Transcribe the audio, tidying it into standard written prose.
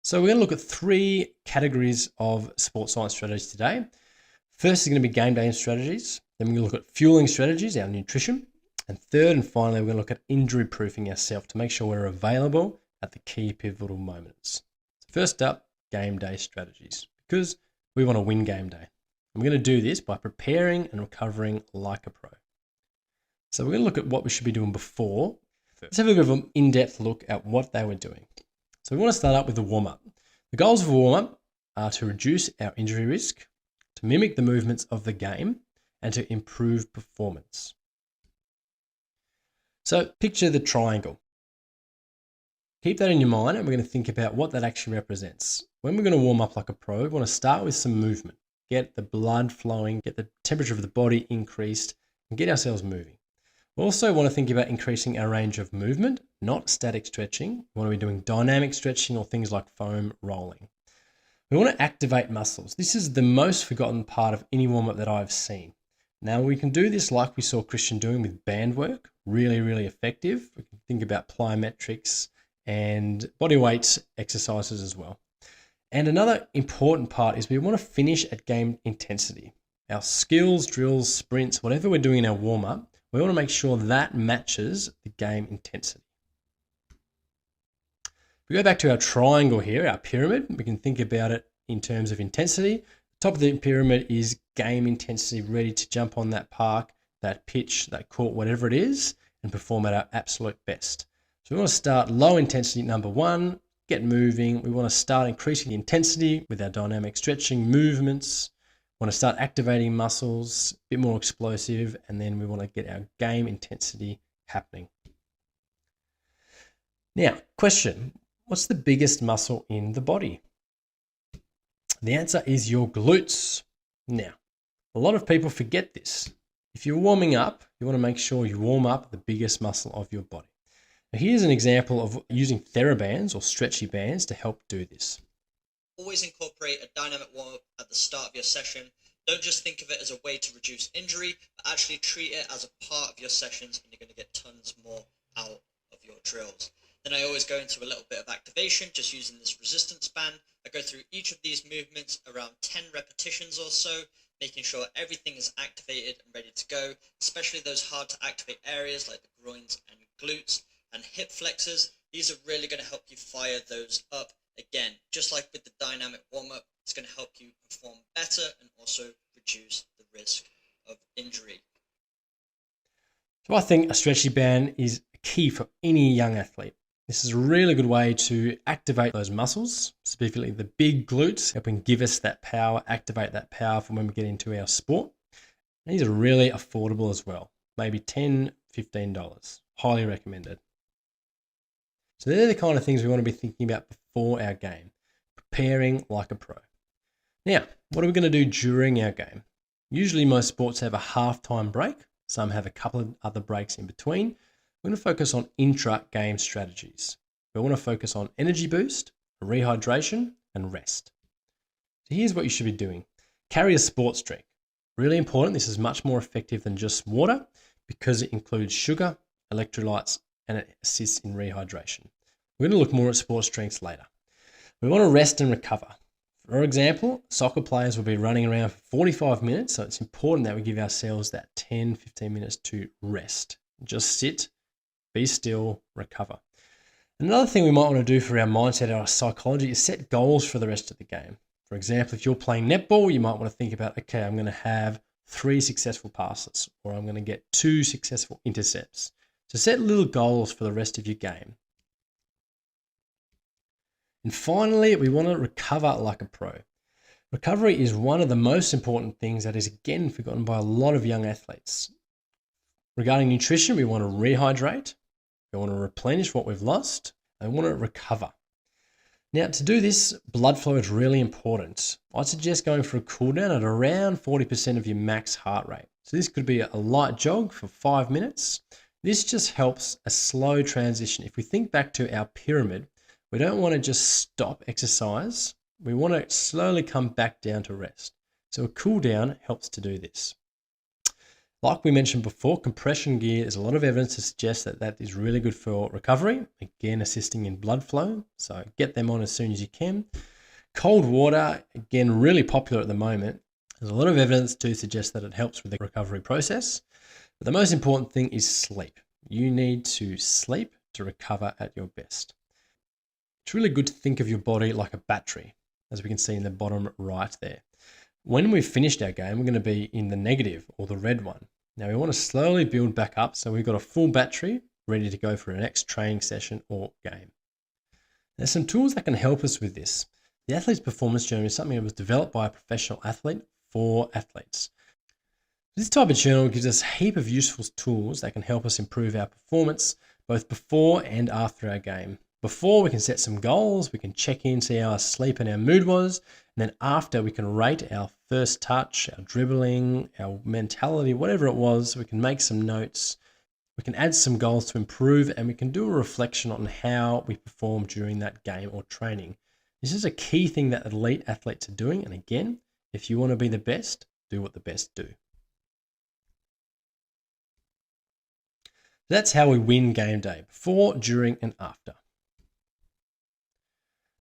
So we're going to look at three categories of sports science strategies today. First is going to be game day strategies. Then we're going to look at fueling strategies, our nutrition. And third and finally, we're going to look at injury proofing ourselves to make sure we're available at the key pivotal moments. First up, game day strategies, because we want to win game day. And we're going to do this by preparing and recovering like a pro. So we're going to look at what we should be doing before. Let's have a bit of an in-depth look at what they were doing. So we want to start up with the warm-up. The goals of a warm-up are to reduce our injury risk, to mimic the movements of the game, and to improve performance. So picture the triangle. Keep that in your mind, and we're going to think about what that actually represents. When we're going to warm up like a pro, we want to start with some movement, get the blood flowing, get the temperature of the body increased, and get ourselves moving. We also want to think about increasing our range of movement, not static stretching. We want to be doing dynamic stretching or things like foam rolling. We want to activate muscles. This is the most forgotten part of any warm-up that I've seen. Now we can do this like we saw Christian doing with band work, really, really effective. We can think about plyometrics and body weight exercises as well. And another important part is we want to finish at game intensity. Our skills, drills, sprints, whatever we're doing in our warm-up, we want to make sure that matches the game intensity. If we go back to our triangle here, our pyramid, we can think about it in terms of intensity. The top of the pyramid is game intensity, ready to jump on that park, that pitch, that court, whatever it is, and perform at our absolute best. So we want to start low intensity, number one, get moving. We want to start increasing the intensity with our dynamic stretching movements. We want to start activating muscles, a bit more explosive, and then we want to get our game intensity happening. Now, question, what's the biggest muscle in the body? The answer is your glutes. Now, a lot of people forget this. If you're warming up, you want to make sure you warm up the biggest muscle of your body. Now, here's an example of using TheraBands or stretchy bands to help do this. Always incorporate a dynamic warm-up at the start of your session. Don't just think of it as a way to reduce injury, but actually treat it as a part of your sessions, and you're going to get tons more out of your drills. Then I always go into a little bit of activation, just using this resistance band. I go through each of these movements around 10 repetitions or so, making sure everything is activated and ready to go, especially those hard to activate areas like the groins and glutes and hip flexors. These are really going to help you fire those up. Again, just like with the dynamic warm-up, it's going to help you perform better and also reduce the risk of injury. So I think a stretchy band is key for any young athlete. This is a really good way to activate those muscles, specifically the big glutes, helping give us that power, activate that power for when we get into our sport. And these are really affordable as well, maybe $10, $15, highly recommended. So they're the kind of things we want to be thinking about before our game, preparing like a pro. Now, what are we going to do during our game? Usually most sports have a halftime break. Some have a couple of other breaks in between. We're going to focus on intra-game strategies. We want to focus on energy boost, rehydration, and rest. So here's what you should be doing. Carry a sports drink. Really important. This is much more effective than just water because it includes sugar, electrolytes, and it assists in rehydration. We're going to look more at sports drinks later. We want to rest and recover. For example, soccer players will be running around for 45 minutes, so it's important that we give ourselves that 10-15 minutes to rest. Just sit, be still, recover. Another thing we might want to do for our mindset, our psychology, is set goals for the rest of the game. For example, if you're playing netball, you might want to think about, okay, I'm going to have 3 successful passes, or I'm going to get 2 successful intercepts. So set little goals for the rest of your game. And finally, we want to recover like a pro. Recovery is one of the most important things that is again forgotten by a lot of young athletes. Regarding nutrition, we want to rehydrate, we want to replenish what we've lost, and we want to recover. Now, to do this, blood flow is really important. I'd suggest going for a cool down at around 40% of your max heart rate. So this could be a light jog for 5 minutes. This just helps a slow transition. If we think back to our pyramid, we don't want to just stop exercise. We want to slowly come back down to rest. So a cool down helps to do this. Like we mentioned before, compression gear, there's a lot of evidence to suggest that that is really good for recovery, again, assisting in blood flow. So get them on as soon as you can. Cold water, again, really popular at the moment. There's a lot of evidence to suggest that it helps with the recovery process. But the most important thing is sleep. You need to sleep to recover at your best. It's really good to think of your body like a battery, as we can see in the bottom right there. When we've finished our game, we're going to be in the negative or the red one. Now we want to slowly build back up so we've got a full battery ready to go for the next training session or game. There's some tools that can help us with this. The athlete's performance journal is something that was developed by a professional athlete for athletes. This type of journal gives us a heap of useful tools that can help us improve our performance both before and after our game. Before, we can set some goals, we can check in, see how our sleep and our mood was, and then after, we can rate our first touch, our dribbling, our mentality, whatever it was. We can make some notes, we can add some goals to improve, and we can do a reflection on how we performed during that game or training. This is a key thing that elite athletes are doing, and again, if you want to be the best, do what the best do. That's how we win game day, before, during, and after.